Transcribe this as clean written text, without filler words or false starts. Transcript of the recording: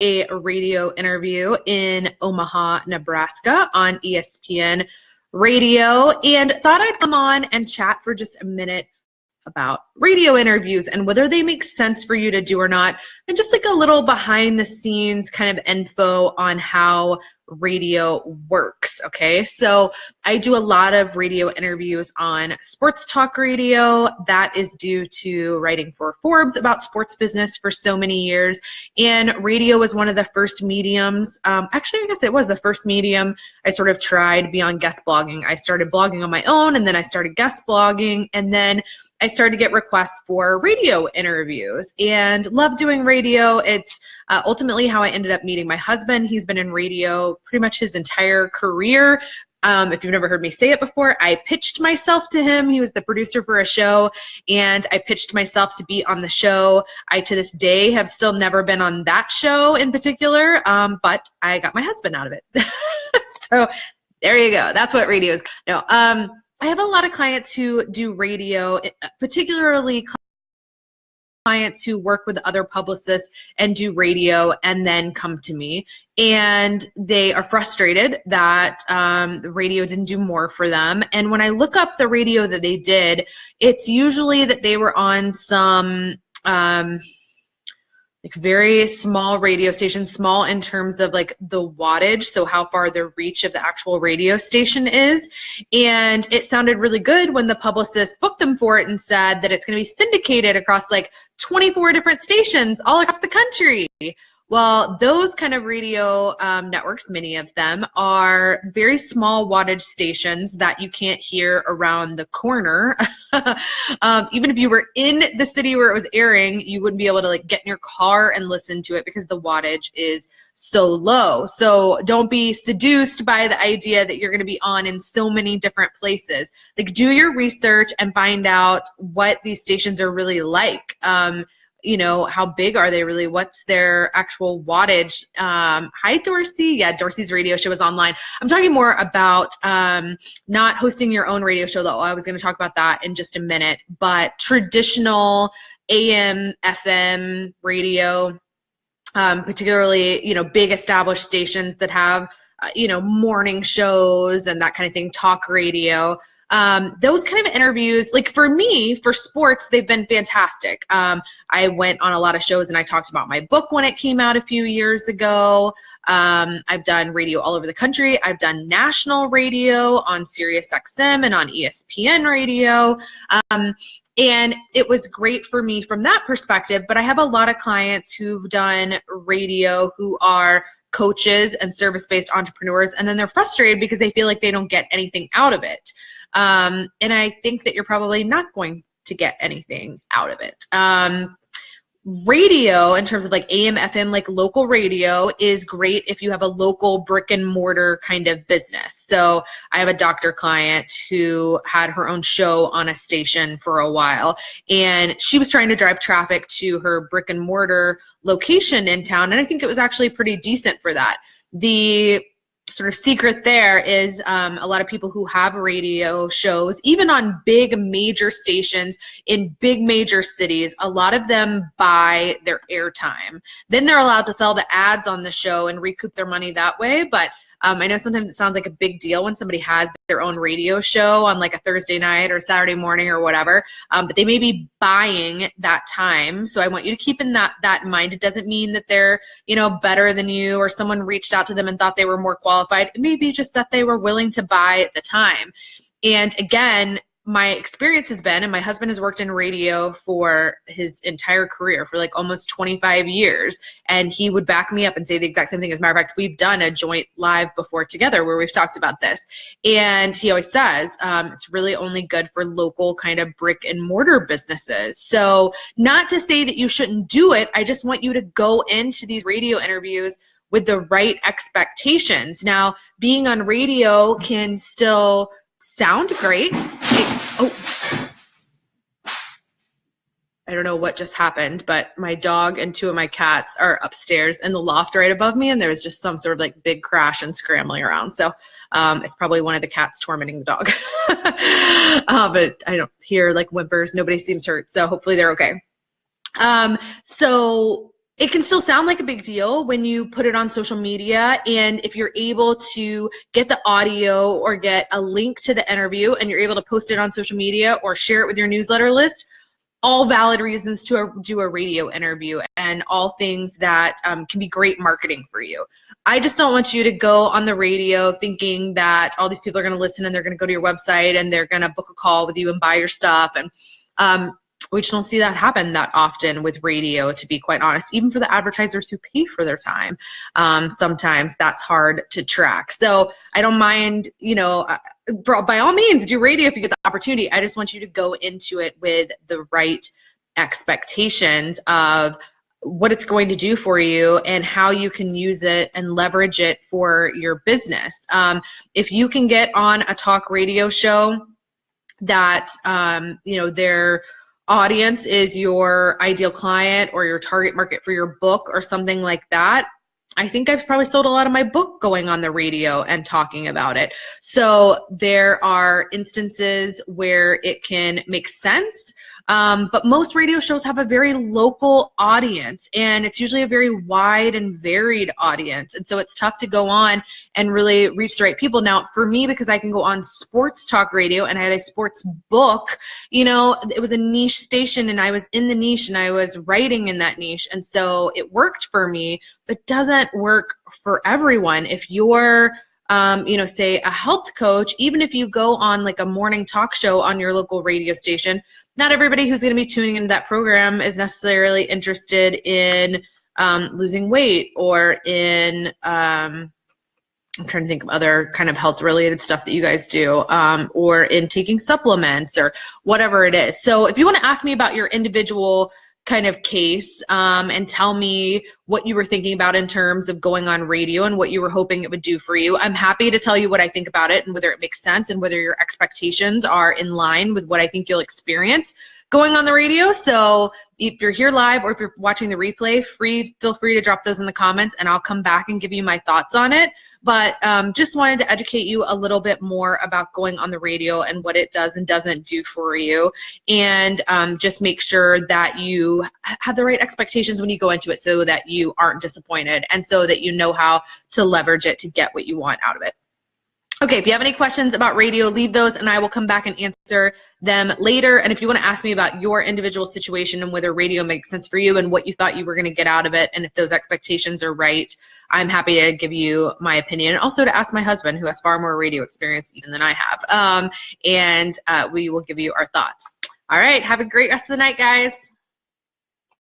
a radio interview in Omaha, Nebraska on ESPN Radio, and thought I'd come on and chat for just a minute about radio interviews and whether they make sense for you to do or not, and just like a little behind the scenes kind of info on how radio works. Okay, so I do a lot of radio interviews on sports talk radio. That is due to writing for Forbes about sports business for so many years, and radio was one of the first mediums. Actually, I guess it was the first medium I sort of tried beyond guest blogging. I started blogging on my own, and then I started guest blogging, and then I started to get requests for radio interviews and love doing radio. It's ultimately how I ended up meeting my husband. He's been in radio pretty much his entire career. If you've never heard me say it before, I pitched myself to him. He was the producer for a show, and I pitched myself to be on the show. I, to this day, have still never been on that show in particular, but I got my husband out of it. So there you go. That's what radio is. No, I have a lot of clients who do radio, particularly clients who work with other publicists and do radio and then come to me, and they are frustrated that the radio didn't do more for them. And when I look up the radio that they did, it's usually that they were on some like very small radio stations, small in terms of like the wattage, so how far the reach of the actual radio station is. And it sounded really good when the publicist booked them for it and said that it's going to be syndicated across like 24 different stations all across the country. Well, those kind of radio networks, many of them, are very small wattage stations that you can't hear around the corner. Even if you were in the city where it was airing, you wouldn't be able to like get in your car and listen to it because the wattage is so low. So don't be seduced by the idea that you're going to be on in so many different places. Like, do your research and find out what these stations are really like. You know, how big are they really? What's their actual wattage? Hi, Dorsey. Yeah, Dorsey's radio show is online. I'm talking more about not hosting your own radio show, though. I was going to talk about that in just a minute. But traditional AM, FM radio, particularly, you know, big established stations that have, you know, morning shows and that kind of thing, talk radio. Those kind of interviews, like for me, for sports, they've been fantastic. I went on a lot of shows and I talked about my book when it came out a few years ago. I've done radio all over the country. I've done national radio on Sirius XM and on ESPN radio. And it was great for me from that perspective, but I have a lot of clients who've done radio who are coaches and service-based entrepreneurs, and then they're frustrated because they feel like they don't get anything out of it. And I think that you're probably not going to get anything out of it. Radio, in terms of like AM, FM, like local radio, is great if you have a local brick and mortar kind of business. So I have a doctor client who had her own show on a station for a while, and she was trying to drive traffic to her brick and mortar location in town, and I think it was actually pretty decent for that. The sort of secret there is a lot of people who have radio shows, even on big major stations in big major cities, a lot of them buy their airtime. Then they're allowed to sell the ads on the show and recoup their money that way. But I know sometimes it sounds like a big deal when somebody has their own radio show on like a Thursday night or Saturday morning or whatever, but they may be buying that time. So I want you to keep in that in mind. It doesn't mean that they're, you know, better than you or someone reached out to them and thought they were more qualified. It may be just that they were willing to buy the time. And again, my experience has been, and my husband has worked in radio for his entire career, for like almost 25 years, and he would back me up and say the exact same thing. As a matter of fact, we've done a joint live before together where we've talked about this. And he always says it's really only good for local kind of brick and mortar businesses. So not to say that you shouldn't do it, I just want you to go into these radio interviews with the right expectations. Now, being on radio can still sound great. I don't know what just happened, but my dog and two of my cats are upstairs in the loft right above me, and there was just some sort of like big crash and scrambling around. So it's probably one of the cats tormenting the dog. But I don't hear like whimpers. Nobody seems hurt, so hopefully they're okay. So it can still sound like a big deal when you put it on social media. And if you're able to get the audio or get a link to the interview and you're able to post it on social media or share it with your newsletter list, all valid reasons to do a radio interview and all things that can be great marketing for you. I just don't want you to go on the radio thinking that all these people are going to listen and they're going to go to your website and they're going to book a call with you and buy your stuff. And we just don't see that happen that often with radio, to be quite honest. Even for the advertisers who pay for their time, sometimes that's hard to track. So I don't mind, by all means, do radio if you get the opportunity. I just want you to go into it with the right expectations of what it's going to do for you and how you can use it and leverage it for your business. If you can get on a talk radio show that, their audience is your ideal client or your target market for your book or something like that, I think I've probably sold a lot of my book going on the radio and talking about it. So there are instances where it can make sense. But most radio shows have a very local audience, and it's usually a very wide and varied audience. And so it's tough to go on and really reach the right people. Now, for me, because I can go on sports talk radio and I had a sports book, it was a niche station and I was in the niche and I was writing in that niche. And so it worked for me, but doesn't work for everyone. If you're say a health coach, even if you go on like a morning talk show on your local radio station, not everybody who's going to be tuning into that program is necessarily interested in losing weight or in, I'm trying to think of other kind of health related stuff that you guys do, or in taking supplements or whatever it is. So if you want to ask me about your individual kind of case and tell me what you were thinking about in terms of going on radio and what you were hoping it would do for you, I'm happy to tell you what I think about it and whether it makes sense and whether your expectations are in line with what I think you'll experience going on the radio. So if you're here live or if you're watching the replay, feel free to drop those in the comments and I'll come back and give you my thoughts on it. But just wanted to educate you a little bit more about going on the radio and what it does and doesn't do for you. And just make sure that you have the right expectations when you go into it so that you aren't disappointed and so that you know how to leverage it to get what you want out of it. Okay, if you have any questions about radio, leave those and I will come back and answer them later. And if you want to ask me about your individual situation and whether radio makes sense for you and what you thought you were going to get out of it and if those expectations are right, I'm happy to give you my opinion. And also to ask my husband, who has far more radio experience even than I have. And we will give you our thoughts. All right, have a great rest of the night, guys.